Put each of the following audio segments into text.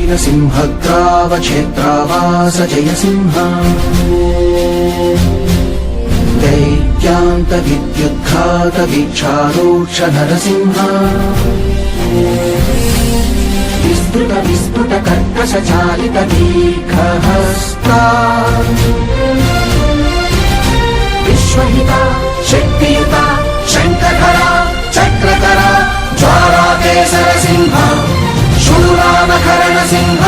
वीरसिंहग्रावक्षेत्रावास जयसिंह दैत्यान्त विद्युद्घात वीक्षारोक्ष नरसिंह विस्फुट विस्फुट कर्कश चालित दीर्घहस्ता विश्वहिता शक्तियुता शङ्खधरा चक्रधरा ज्वालाकेसर सिंह शूरानखरण सिंह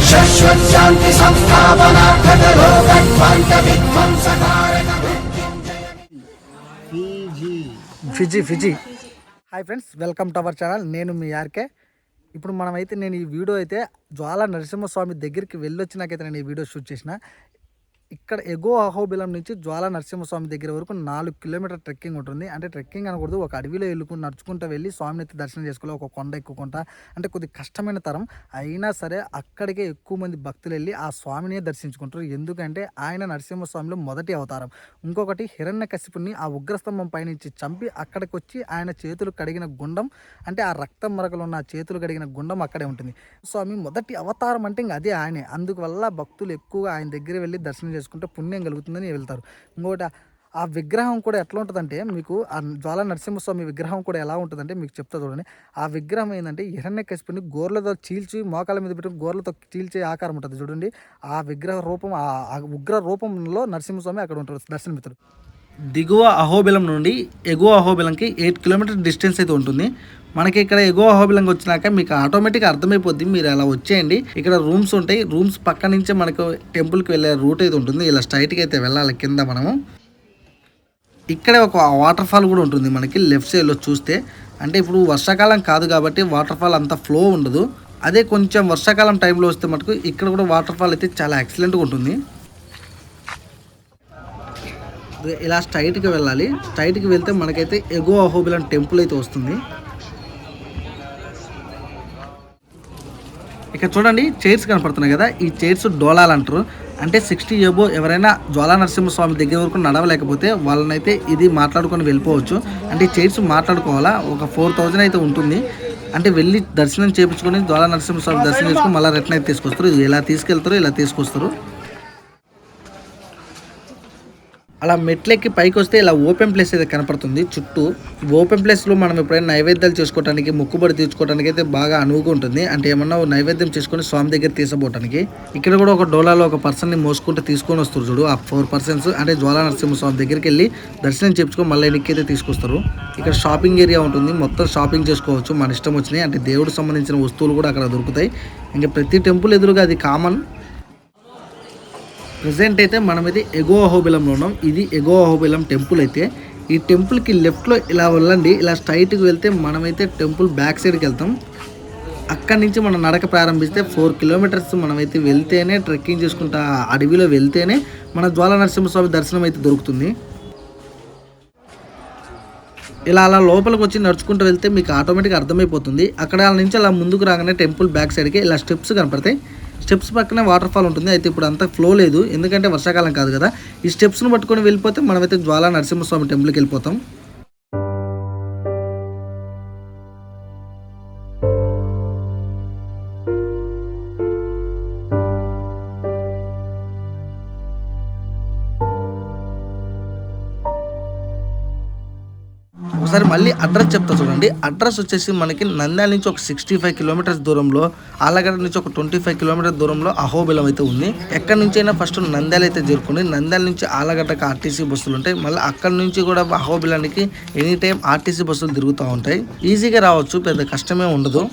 शाश्वत शांति संस्थापनार्थक लोकध्वंस विध्वंसकारक ఫిజీ hi friends, welcome to our channel. నేను మీ ఆర్కే. ఇప్పుడు మనమైతే నేను ఈ వీడియో అయితే జ్వాలా నరసింహస్వామి దగ్గరికి వెళ్ళొచ్చినాకైతే నేను ఈ వీడియో షూట్ చేసిన. ఇక్కడ ఎగో అహోబిలం నుంచి జ్వాలా నరసింహస్వామి దగ్గర వరకు 4 కిలోమీటర్ ట్రెక్కింగ్ ఉంటుంది. అంటే ట్రెక్కింగ్ అనకూడదు, ఒక అడవిలో నడుచుకుంటూ వెళ్ళి స్వామిని అయితే దర్శనం చేసుకోవాలి. ఒక కొండ ఎక్కుకుంటా అంటే కొద్దిగా కష్టమైన తరం అయినా సరే అక్కడికే ఎక్కువ మంది భక్తులు వెళ్ళి ఆ స్వామిని దర్శించుకుంటారు. ఎందుకంటే ఆయన నరసింహస్వామిలో మొదటి అవతారం. ఇంకొకటి హిరణ్యకశిపుని ఆ ఉగ్రస్తంభం పైనుంచి చంపి అక్కడికి వచ్చి ఆయన చేతులు కడిగిన గుండం, అంటే ఆ రక్తం మరకలు ఉన్న చేతులు కడిగిన గుండం అక్కడే ఉంటుంది. స్వామి మొదటి అవతారం అంటే ఇంకా అదే ఆయనే. అందువల్ల భక్తులు ఎక్కువగా ఆయన దగ్గర వెళ్ళి దర్శనం చేసుకుంటే పుణ్యం కలుగుతుందని వెళ్తారు. ఇంకోటి ఆ విగ్రహం కూడా ఎట్లా ఉంటుందంటే, మీకు ఆ జ్వాలా నరసింహస్వామి విగ్రహం కూడా ఎలా ఉంటుందంటే మీకు చెప్తా చూడండి. ఆ విగ్రహం ఏంటంటే హిరణ్యకశిపుని గోర్లతో చీల్చి మోకాల మీద పెట్టి గోర్లతో చీల్చే ఆకారం ఉంటుంది చూడండి. ఆ విగ్రహ రూపం, ఆ ఉగ్ర రూపంలో నరసింహస్వామి అక్కడ ఉంటాడు దర్శనమిత్రుడు. దిగువ అహోబిలం నుండి ఎగువ అహోబిలంకి 8 కిలోమీటర్ డిస్టెన్స్ అయితే ఉంటుంది. మనకి ఇక్కడ ఎగువ అహోబిలంకి వచ్చినాక మీకు ఆటోమేటిక్గా అర్థమైపోద్ది. మీరు అలా వచ్చేయండి, ఇక్కడ రూమ్స్ ఉంటాయి. రూమ్స్ పక్క నుంచే మనకు టెంపుల్కి వెళ్ళే రూట్ అయితే ఉంటుంది. ఇలా స్ట్రైట్గా అయితే వెళ్ళాలి కింద మనము. ఇక్కడే ఒక వాటర్ ఫాల్ కూడా ఉంటుంది మనకి లెఫ్ట్ సైడ్లో చూస్తే. అంటే ఇప్పుడు వర్షాకాలం కాదు కాబట్టి వాటర్ ఫాల్ అంత ఫ్లో ఉండదు. అదే కొంచెం వర్షాకాలం టైంలో వస్తే మటుకు ఇక్కడ కూడా వాటర్ ఫాల్ అయితే చాలా ఎక్సలెంట్గా ఉంటుంది. ఇలా స్ట్రైట్గా వెళ్ళాలి. స్ట్రైట్కి వెళ్తే మనకైతే ఎగో అహోబిలం టెంపుల్ అయితే వస్తుంది. ఇక్కడ చూడండి చైర్స్ కనపడుతున్నాయి కదా, ఈ చైర్స్ డోలాలు అంటారు. అంటే 60 ఎబో ఎవరైనా జ్వాలా నరసింహస్వామి దగ్గర వరకు నడవలేకపోతే వాళ్ళనైతే ఇది మాట్లాడుకొని వెళ్ళిపోవచ్చు. అంటే ఈ చైర్స్ మాట్లాడుకోవాలా, ఒక 4000 అయితే ఉంటుంది. అంటే వెళ్ళి దర్శనం చేయించుకొని జ్వాలా నరసింహస్వామి దర్శనం చేసుకొని మళ్ళీ రిటర్న్ అయితే తీసుకొస్తారు. ఇది ఎలా తీసుకెళ్తారో ఇలా తీసుకొస్తారు. అలా మెట్లెక్కి పైకి వస్తే ఇలా ఓపెన్ ప్లేస్ అయితే కనపడుతుంది చుట్టూ. ఓపెన్ ప్లేస్లో మనం ఎప్పుడైనా నైవేద్యాలు చేసుకోవడానికి, మొక్కుబడి తీర్చుకోవడానికి అయితే బాగా అనువుగా ఉంటుంది. అంటే ఏమన్నా నైవేద్యం చేసుకొని స్వామి దగ్గర తీసుకోవడానికి. ఇక్కడ కూడా ఒక డోలాలో ఒక పర్సన్ని మోసుకుంటూ తీసుకొని వస్తారు చూడు. ఆ 4 పర్సన్స్ అంటే జ్వాలా నరసింహస్వామి దగ్గరికి వెళ్ళి దర్శనం చేయించుకొని మళ్ళీ వెనక్కి అయితే తీసుకొస్తారు. ఇక్కడ షాపింగ్ ఏరియా ఉంటుంది, మొత్తం షాపింగ్ చేసుకోవచ్చు మన ఇష్టం వచ్చినాయి. అంటే దేవుడికి సంబంధించిన వస్తువులు కూడా అక్కడ దొరుకుతాయి. ఇంకా ప్రతి టెంపుల్ ఎదురుగా అది కామన్. ప్రజెంట్ అయితే మనమైతే ఎగో అహోబిలంలో ఉన్నాం. ఇది ఎగో అహోబిలం టెంపుల్ అయితే. ఈ టెంపుల్కి లెఫ్ట్లో ఇలా వెళ్ళండి, ఇలా స్ట్రైట్కి వెళ్తే మనమైతే టెంపుల్ బ్యాక్ సైడ్కి వెళ్తాం. అక్కడి నుంచి మనం నడక ప్రారంభిస్తే 4 కిలోమీటర్స్ మనమైతే వెళ్తేనే, ట్రెక్కింగ్ చేసుకుంటా అడవిలో వెళ్తేనే మన జ్వాలా నరసింహస్వామి దర్శనం అయితే దొరుకుతుంది. ఇలా అలా లోపలికి వచ్చి నడుచుకుంటూ వెళ్తే మీకు ఆటోమేటిక్గా అర్థమైపోతుంది. అక్కడ నుంచి అలా ముందుకు రాగానే టెంపుల్ బ్యాక్ సైడ్కి ఇలా స్టెప్స్ కనపడతాయి. స్టెప్స్ పక్కనే వాటర్ ఫాల్ ఉంటుంది. అయితే ఇప్పుడు అంతా ఫ్లో లేదు, ఎందుకంటే వర్షాకాలం కాదు కదా. ఈ స్టెప్స్ను పట్టుకొని వెళ్ళిపోతే మనమైతే జ్వాలా నరసింహస్వామి టెంపుల్కి వెళ్ళిపోతాం. ఒకసారి మళ్ళీ అడ్రస్ చెప్తా చూడండి. అడ్రస్ వచ్చేసి మనకి నంద్యాల నుంచి ఒక 65 కిలోమీటర్స్ దూరంలో, ఆలగడ్డ నుంచి ఒక 25 కిలోమీటర్ దూరంలో అహోబిలం అయితే ఉంది. ఎక్కడి నుంచి అయినా ఫస్ట్ నంద్యాల అయితే చేరుకుని, నంద్యాల నుంచి ఆలగడ్డకి ఆర్టీసీ బస్సులు ఉంటాయి. మళ్ళీ అక్కడి నుంచి కూడా అహోబిలానికి ఎనీ టైం ఆర్టీసీ బస్సులు తిరుగుతూ ఉంటాయి. ఈజీగా రావచ్చు, పెద్ద కష్టమే ఉండదు.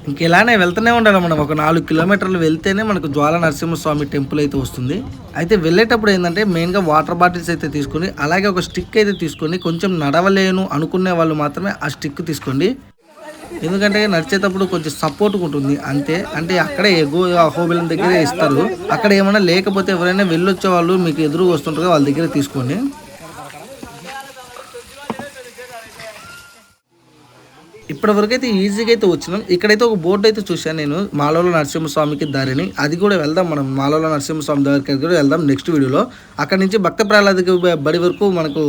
ఇంకెలానే వెళ్తూనే ఉండాలి మనం. ఒక 4 కిలోమీటర్లు వెళ్తేనే మనకు జ్వాలా నరసింహస్వామి టెంపుల్ అయితే వస్తుంది. అయితే వెళ్ళేటప్పుడు ఏంటంటే మెయిన్గా వాటర్ బాటిల్స్ అయితే తీసుకొని, అలాగే ఒక స్టిక్ అయితే తీసుకొని, కొంచెం నడవలేను అనుకునే వాళ్ళు మాత్రమే ఆ స్టిక్ తీసుకోండి. ఎందుకంటే నడిచేటప్పుడు కొంచెం సపోర్ట్గా ఉంటుంది అంతే. అంటే అక్కడే ఎగో అహోబిలం దగ్గరే ఇస్తారు. అక్కడ ఏమైనా లేకపోతే ఎవరైనా వెళ్ళొచ్చే వాళ్ళు మీకు ఎదురు వస్తుంటారు, వాళ్ళ దగ్గర తీసుకోండి. ఇప్పటివరకు అయితే ఈజీగా అయితే వచ్చినాం. ఇక్కడైతే ఒక బోర్డు అయితే చూశాను నేను, మాలోల నరసింహస్వామికి దారిని. అది కూడా వెళ్దాం మనం, మాలోల నరసింహస్వామి దగ్గరికి కూడా వెళ్దాం నెక్స్ట్ వీడియోలో. అక్కడ నుంచి భక్త ప్రహ్లాద్ బడి వరకు మనకు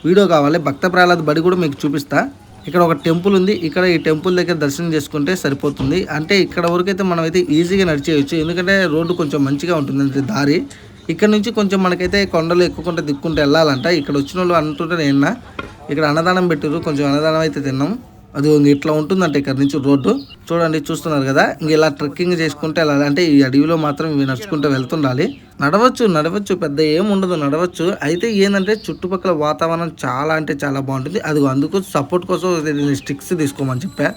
వీడియో కావాలి. భక్త ప్రహ్లాద్ బడి కూడా మీకు చూపిస్తా. ఇక్కడ ఒక టెంపుల్ ఉంది. ఇక్కడ ఈ టెంపుల్ దగ్గర దర్శనం చేసుకుంటే సరిపోతుంది. అంటే ఇక్కడ వరకైతే మనం అయితే ఈజీగా నడిచేయచ్చు, ఎందుకంటే రోడ్డు కొంచెం మంచిగా ఉంటుంది అంటే దారి. ఇక్కడ నుంచి కొంచెం మనకైతే కొండలు ఎక్కుకుంటే దిక్కుంటే వెళ్ళాలంట. ఇక్కడ వచ్చిన వాళ్ళు అంటుంటే నేను ఇక్కడ అన్నదానం పెట్టారు, కొంచెం అన్నదానం అయితే తిన్నాం. అది ఇట్లా ఉంటుందంటే ఇక్కడ నుంచి రోడ్డు చూడండి, చూస్తున్నారు కదా. ఇంక ఇలా ట్రెక్కింగ్ చేసుకుంటే వెళ్ళాలి. అంటే ఈ అడవిలో మాత్రం ఇవి నడుచుకుంటూ వెళ్తుండాలి. నడవచ్చు, పెద్ద ఏం ఉండదు, నడవచ్చు. అయితే ఏంటంటే చుట్టుపక్కల వాతావరణం చాలా అంటే చాలా బాగుంటుంది. అది అందుకు సపోర్ట్ కోసం స్టిక్స్ తీసుకోమని చెప్పా.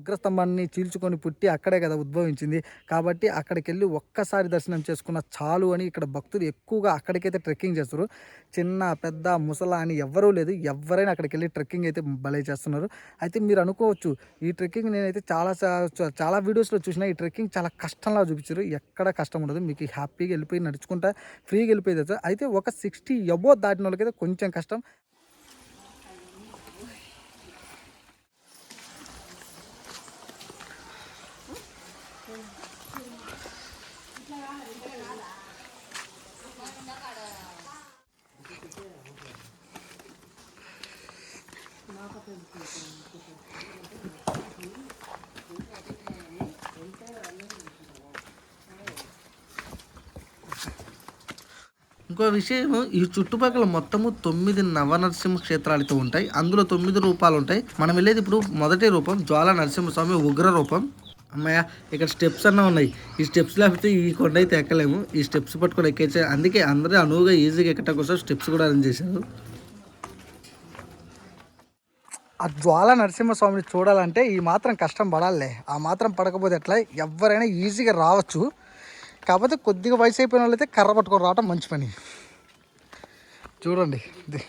ఉగ్రస్తంభాన్ని చీల్చుకొని పుట్టి అక్కడే కదా ఉద్భవించింది. కాబట్టి అక్కడికి వెళ్ళి ఒక్కసారి దర్శనం చేసుకున్న చాలు అని ఇక్కడ భక్తులు ఎక్కువగా అక్కడికైతే ట్రెక్కింగ్ చేస్తారు. చిన్న పెద్ద ముసలా అని ఎవ్వరూ లేదు, ఎవరైనా అక్కడికి వెళ్ళి ట్రెక్కింగ్ అయితే భలే చేస్తున్నారు. అయితే మీరు అనుకోవచ్చు, ఈ ట్రెక్కింగ్ నేనైతే చాలా వీడియోస్లో చూసినా ఈ ట్రెక్కింగ్ చాలా కష్టంలా చూపించారు. ఎక్కడ కష్టం ఉండదు, మీకు హ్యాపీగా వెళ్ళిపోయి నడుచుకుంటా ఫ్రీగా వెళ్ళిపోయేది. అయితే ఒక 60 అబోవ్ దాటిన వాళ్ళకైతే కొంచెం కష్టం. ఇంకో విషయం, ఈ చుట్టుపక్కల మొత్తము 9 నవనరసింహ క్షేత్రాలతో ఉంటాయి. అందులో 9 రూపాలు ఉంటాయి. మనం వెళ్ళేది ఇప్పుడు మొదటి రూపం జ్వాలా నరసింహస్వామి ఉగ్ర రూపం. అమ్మయ్య, ఇక్కడ స్టెప్స్ అన్న ఉన్నాయి. ఈ స్టెప్స్ లేకపోతే ఈ కొండ అయితే ఎక్కలేము. ఈ స్టెప్స్ పట్టుకొని ఎక్కేసే, అందుకే అందరూ అనువుగా ఈజీగా ఎక్కడం కోసం స్టెప్స్ కూడా అరేంజ్ చేశారు. ఆ జ్వాలా నరసింహస్వామిని చూడాలంటే ఈ మాత్రం కష్టం పడాలే. ఆ మాత్రం పడకపోతే ఎట్లా, ఎవరైనా ఈజీగా రావచ్చు. కాకపోతే కొద్దిగా వయసు అయిపోయిన వాళ్ళైతే కర్ర పట్టుకొని రావటం మంచి పని. చూడండి ఇది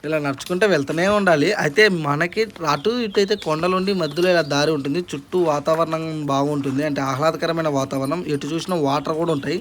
ఇలా నడుచుకుంటే వెళ్తూనే ఉండాలి. అయితే మనకి అటు ఇటు అయితే కొండలుండి మధ్యలో ఇలా దారి ఉంటుంది. చుట్టూ వాతావరణం బాగుంటుంది, అంటే ఆహ్లాదకరమైన వాతావరణం. ఎటు చూసినా వాటర్ కూడా ఉంటాయి.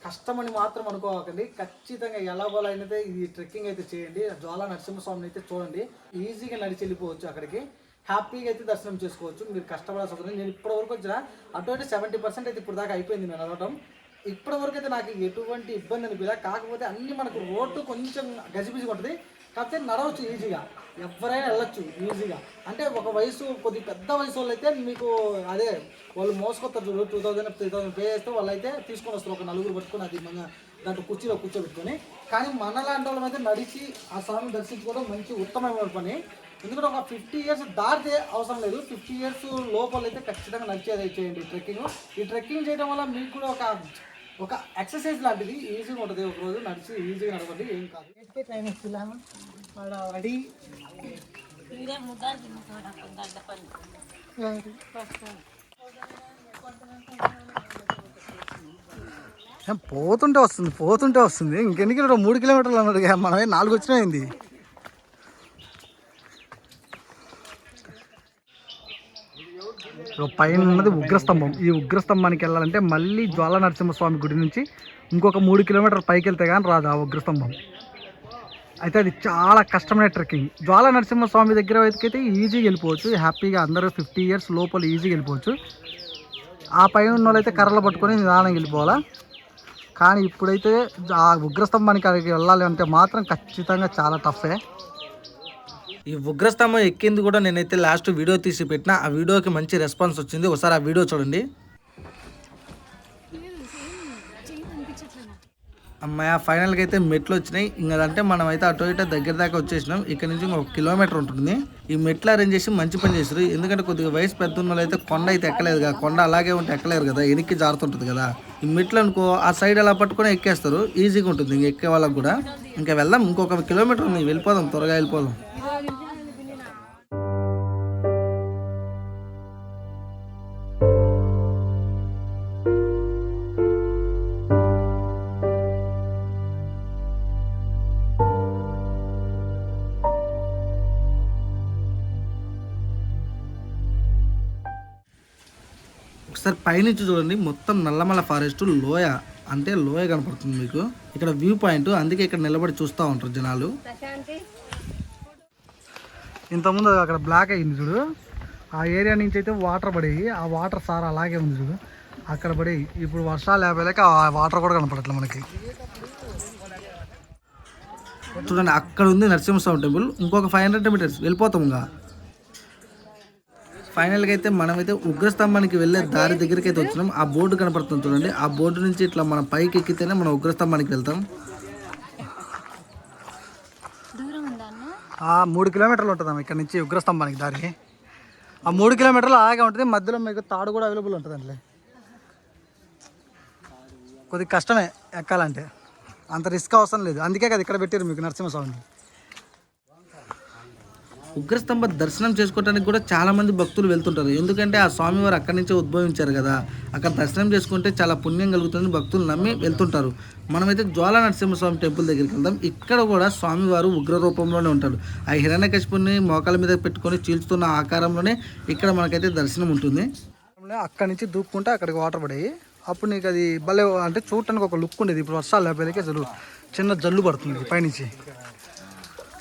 కష్టమని మాత్రం అనుకోకండి, ఖచ్చితంగా ఎలాగోలైనదే ఈ ట్రెక్కింగ్ అయితే చేయండి. జ్వాలా నరసింహస్వామిని అయితే చూడండి, ఈజీగా నడిచి వెళ్ళిపోవచ్చు. అక్కడికి హ్యాపీగా అయితే దర్శనం చేసుకోవచ్చు. మీరు కష్టపడాల్సి వస్తుంది. నేను ఇప్పటి వరకు వచ్చిన అటువంటి 70% అయితే ఇప్పుడు దాకా అయిపోయింది నేను నడవటం. ఇప్పటి వరకు అయితే నాకు ఎటువంటి ఇబ్బంది అనిపించలే. కాకపోతే అన్ని మనకు రోడ్డు కొంచెం గజిబిజిగా ఉంటుంది, కాకపోతే నడవచ్చు ఈజీగా, ఎవరైనా వెళ్ళొచ్చు ఈజీగా. అంటే ఒక వయసు కొద్ది పెద్ద వయసు వాళ్ళు అయితే మీకు అదే వాళ్ళు మోసుకొస్తారు చూడు, 2000 3000 పే చేస్తే వాళ్ళు అయితే తీసుకొని వస్తారు, ఒక నలుగురు పట్టుకొని అది మన దాంట్లో కుర్చీలో కూర్చోబెట్టుకొని. కానీ మన లాంటి వాళ్ళ మీద నడిచి ఆ స్వామిని దర్శించుకోవడం మంచి ఉత్తమమైన పని. ఎందుకంటే ఒక 50 ఇయర్స్ దాటితే అవసరం లేదు, 50 ఇయర్స్ లోపల అయితే ఖచ్చితంగా నడిచేది చేయండి ట్రెక్కింగ్. ఈ ట్రెక్కింగ్ చేయడం వల్ల మీకు కూడా ఒక ఎక్సర్సైజ్ లాంటిది ఈజీగా ఉంటుంది. ఒక రోజు నడిచి ఈజీగా నడవండి, ఏం కాదు. పోతుంటే వస్తుంది. ఇంకెన్ని కిలోమీటర్, 3 కిలోమీటర్లు అన్నాడు, మనమే 4 వచ్చినాయింది. పైన ఉన్నది ఉగ్రస్తంభం. ఈ ఉగ్రస్తంభానికి వెళ్ళాలంటే మళ్ళీ జ్వాలా నరసింహస్వామి గుడి నుంచి ఇంకొక 3 కిలోమీటర్లు పైకి వెళ్తే కానీ రాదు ఆ ఉగ్రస్తంభం. అయితే అది చాలా కష్టమైన ట్రెక్కింగ్. జ్వాలా నరసింహస్వామి దగ్గర అయితే ఈజీగా వెళ్ళిపోవచ్చు, హ్యాపీగా అందరూ 50 ఇయర్స్ లోపల ఈజీగా వెళ్ళిపోవచ్చు. ఆ పైన ఉన్న వాళ్ళైతే కర్రలు పట్టుకొని నిదానంగా వెళ్ళిపోవాలా. కానీ ఇప్పుడైతే ఆ ఉగ్రస్తంభానికి అక్కడికి వెళ్ళాలి అంటే మాత్రం ఖచ్చితంగా చాలా టఫే. ఈ ఉగ్రస్తంభం ఎక్కింది కూడా నేనైతే లాస్ట్ వీడియో తీసి పెట్టిన, ఆ వీడియోకి మంచి రెస్పాన్స్ వచ్చింది. ఒకసారి ఆ వీడియో చూడండి. అమ్మాయి ఫైనల్గా అయితే మెట్లు వచ్చినాయి. ఇంకంటే మనం అయితే అటు ఇటు దగ్గర దాకా వచ్చేసినాం. ఇక్కడ నుంచి 1 కిలోమీటర్ ఉంటుంది. ఈ మెట్లు అరేంజ్ చేసి మంచి పని చేస్తారు. ఎందుకంటే కొద్దిగా వయసు పెద్ద ఉన్న అయితే కొండ అయితే ఎక్కలేదు కదా, కొండ అలాగే ఉంటే ఎక్కలేరు కదా, ఎనికి జారుతుంటుంది కదా. ఈ మెట్లు అనుకో ఆ సైడ్ అలా పట్టుకొని ఎక్కేస్తారు, ఈజీగా ఉంటుంది ఇంక ఎక్కే వాళ్ళకి కూడా. ఇంకా వెళ్దాం, ఇంకొక కిలోమీటర్ ఉంది, వెళ్ళిపోదాం, త్వరగా వెళ్ళిపోదాం. ఒకసారి పైనుంచి చూడండి, మొత్తం నల్లమల ఫారెస్ట్ లోయ, అంటే లోయ కనపడుతుంది మీకు. ఇక్కడ వ్యూ పాయింట్, అందుకే ఇక్కడ నిలబడి చూస్తూ ఉంటారు జనాలు. ఇంతకుముందు అక్కడ బ్లాక్ అయింది చూడు, ఆ ఏరియా నుంచి అయితే వాటర్ పడేవి, ఆ వాటర్ సార్ అలాగే ఉంది చూడు, అక్కడ పడేవి. ఇప్పుడు వర్షాలు లేకపోలేక ఆ వాటర్ కూడా కనపడట్లేదు మనకి. చూడండి అక్కడ ఉంది నరసింహస్వామి టెంపుల్. ఇంకొక 500 మీటర్స్ వెళ్ళిపోతాం. ఇంకా ఫైనల్గా అయితే మనమైతే ఉగ్రస్తంభానికి వెళ్ళే దారి దగ్గరికి అయితే వచ్చినాం. ఆ బోర్డు కనపడుతుంది చూడండి, ఆ బోర్డు నుంచి ఇట్లా మనం పైకి ఎక్కితేనే మనం ఉగ్రస్తంభానికి వెళ్తాం. 3 కిలోమీటర్లు ఉంటుందాం ఇక్కడ నుంచి ఉగ్రస్తంభానికి దారి. ఆ 3 కిలోమీటర్లు అలాగే ఉంటుంది, మధ్యలో మీకు తాడు కూడా అవైలబుల్ ఉంటుంది. అంటే కొద్దిగా కష్టమే ఎక్కాలంటే, అంత రిస్క్ అవసరం లేదు. అందుకే కదా ఇక్కడ పెట్టారు మీకు నరసింహస్వామిని. ఉగ్రస్తంభ దర్శనం చేసుకోవడానికి కూడా చాలా మంది భక్తులు వెళ్తుంటారు, ఎందుకంటే ఆ స్వామివారు అక్కడి నుంచే ఉద్భవించారు కదా. అక్కడ దర్శనం చేసుకుంటే చాలా పుణ్యం కలుగుతుంది, భక్తులు నమ్మి వెళ్తుంటారు. మనమైతే జ్వాలా నరసింహస్వామి టెంపుల్ దగ్గరికి వెళ్దాం. ఇక్కడ కూడా స్వామివారు ఉగ్ర రూపంలోనే ఉంటాడు. ఆ హిరణ్యకశిపుని మోకాల మీద పెట్టుకొని చీల్చుతున్న ఆకారంలోనే ఇక్కడ మనకైతే దర్శనం ఉంటుంది. అక్కడి నుంచి దూక్కుంటే అక్కడికి వాటర్ పడేవి, అప్పుడు నీకు అది భలే అంటే చూడటానికి ఒక లుక్ ఉండేది. ఇప్పుడు వర్షాలు లేకపోతే అసలు చిన్న జల్లు పడుతుంది పైనుంచి.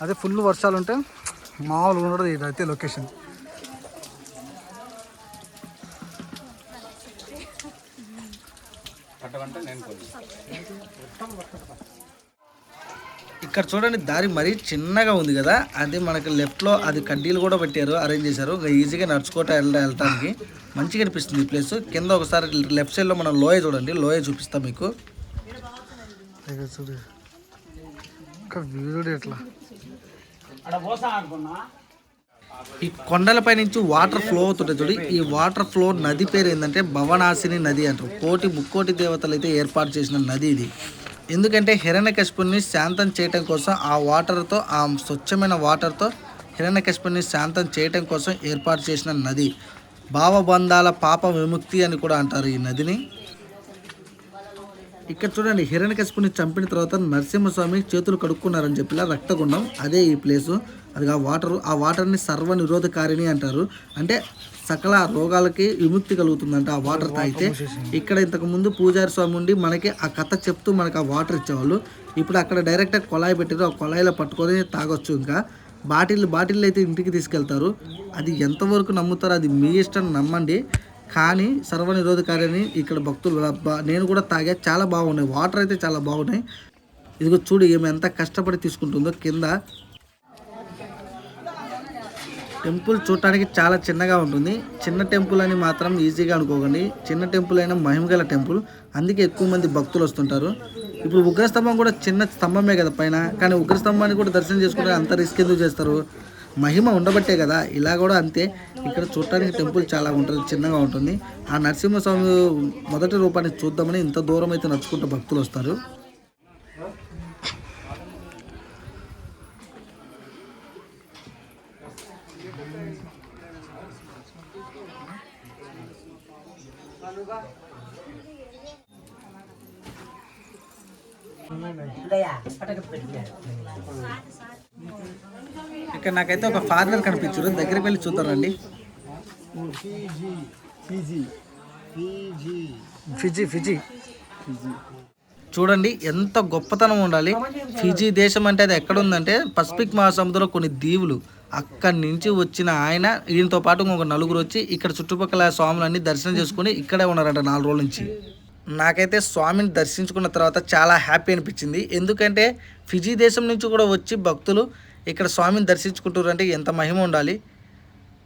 అదే ఫుల్ వర్షాలు ఉంటే మామూలుగా ఉండదు ఇదైతే లొకేషన్. ఇక్కడ చూడండి దారి మరీ చిన్నగా ఉంది కదా, అది మనకి లెఫ్ట్లో అది కడ్డీలు కూడా పెట్టారు, అరేంజ్ చేశారు. ఈజీగా నడుచుకోవటం వెళ్ళటానికి మంచిగా అనిపిస్తుంది ఈ ప్లేస్. కింద ఒకసారి లెఫ్ట్ సైడ్లో మనం లోయ చూడండి, లోయ చూపిస్తాం మీకు. చూడు వీడియో ఎట్లా ఈ కొండలపై నుంచి వాటర్ ఫ్లో అవుతుంటుంది చూడు. ఈ వాటర్ ఫ్లో నది పేరు ఏంటంటే భవనాశిని నది అంటారు. ముక్కోటి దేవతలు అయితే ఏర్పాటు చేసిన నది ఇది. ఎందుకంటే హిరణ్యకశిపుని శాంతం చేయటం కోసం ఆ వాటర్తో, ఆ స్వచ్ఛమైన వాటర్తో హిరణ్యకశిపుని శాంతం చేయటం కోసం ఏర్పాటు చేసిన నది. భావబంధాల పాప విముక్తి అని కూడా అంటారు ఈ నదిని. ఇక్కడ చూడండి హిరణ్యకశిపుని చంపిన తర్వాత నరసింహస్వామి చేతులు కడుక్కున్నారని చెప్పిలా రక్తగుండం, అదే ఈ ప్లేసు. అది ఆ వాటర్ని సర్వ నిరోధకారిణి అంటారు, అంటే సకల రోగాలకి విముక్తి కలుగుతుందంట ఆ వాటర్ తాగితే. ఇక్కడ ఇంతకుముందు పూజారి స్వామి ఉండి మనకి ఆ కథ చెప్తూ మనకి ఆ వాటర్ ఇచ్చేవాళ్ళు. ఇప్పుడు అక్కడ డైరెక్ట్గా కొళాయి పెట్టారు, ఆ కొళాయిలో పట్టుకొని తాగొచ్చు. ఇంకా బాటిల్ అయితే ఇంటికి తీసుకెళ్తారు. అది ఎంతవరకు నమ్ముతారో అది మీ ఇష్టం, నమ్మండి. కానీ సర్వనిరోధకారిని ఇక్కడ భక్తులు, నేను కూడా తాగా, చాలా బాగున్నాయి వాటర్ అయితే, చాలా బాగున్నాయి. ఇదిగో చూడు ఏమి ఎంత కష్టపడి తీసుకుంటుందో. కింద టెంపుల్ చూడటానికి చాలా చిన్నగా ఉంటుంది. చిన్న టెంపుల్ అని మాత్రం ఈజీగా అనుకోకండి, చిన్న టెంపుల్ అయినా మహిమగల టెంపుల్, అందుకే ఎక్కువ మంది భక్తులు వస్తుంటారు. ఇప్పుడు ఉగ్రస్తంభం కూడా చిన్న స్తంభమే కదా పైన, కానీ ఉగ్రస్తంభాన్ని కూడా దర్శనం చేసుకుంటే అంత రిస్క్ ఎందుకు చేస్తారు? మహిమ ఉండబట్టే కదా. ఇలా కూడా అంతే, ఇక్కడ చూడటానికి టెంపుల్ చాలా ఉంటుంది, చిన్నగా ఉంటుంది. ఆ నరసింహస్వామి మొదటి రూపాన్ని చూద్దామని ఇంత దూరం అయితే నడుచుకుంటూ భక్తులు వస్తారు. ఇక్కడ నాకైతే ఒక ఫాదర్ కనిపించారు, దగ్గరికి వెళ్ళి చూద్దామండి. ఫిజీ చూడండి ఎంత గొప్పతనం ఉండాలి. ఫిజీ దేశం అంటే అది ఎక్కడ ఉందంటే పసిఫిక్ మహాసముద్రంలో కొన్ని దీవులు. అక్కడి నుంచి వచ్చిన ఆయన, ఈయనతో పాటు ఒక నలుగురు వచ్చి ఇక్కడ చుట్టుపక్కల స్వాములన్నీ దర్శనం చేసుకుని ఇక్కడే ఉన్నారంట 4 రోజుల నుంచి. నాకైతే స్వామిని దర్శించుకున్న తర్వాత చాలా హ్యాపీ అనిపించింది. ఎందుకంటే ఫిజీ దేశం నుంచి కూడా వచ్చి భక్తులు ఇక్కడ స్వామిని దర్శించుకుంటారు అంటే ఎంత మహిమ ఉండాలి.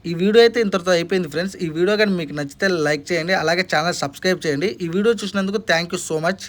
ఈ వీడియో అయితే ఇంతటితో అయిపోయింది ఫ్రెండ్స్. ఈ వీడియో కానీ మీకు నచ్చితే లైక్ చేయండి, అలాగే ఛానల్ సబ్స్క్రైబ్ చేయండి. ఈ వీడియో చూసినందుకు థ్యాంక్ యూ సో మచ్.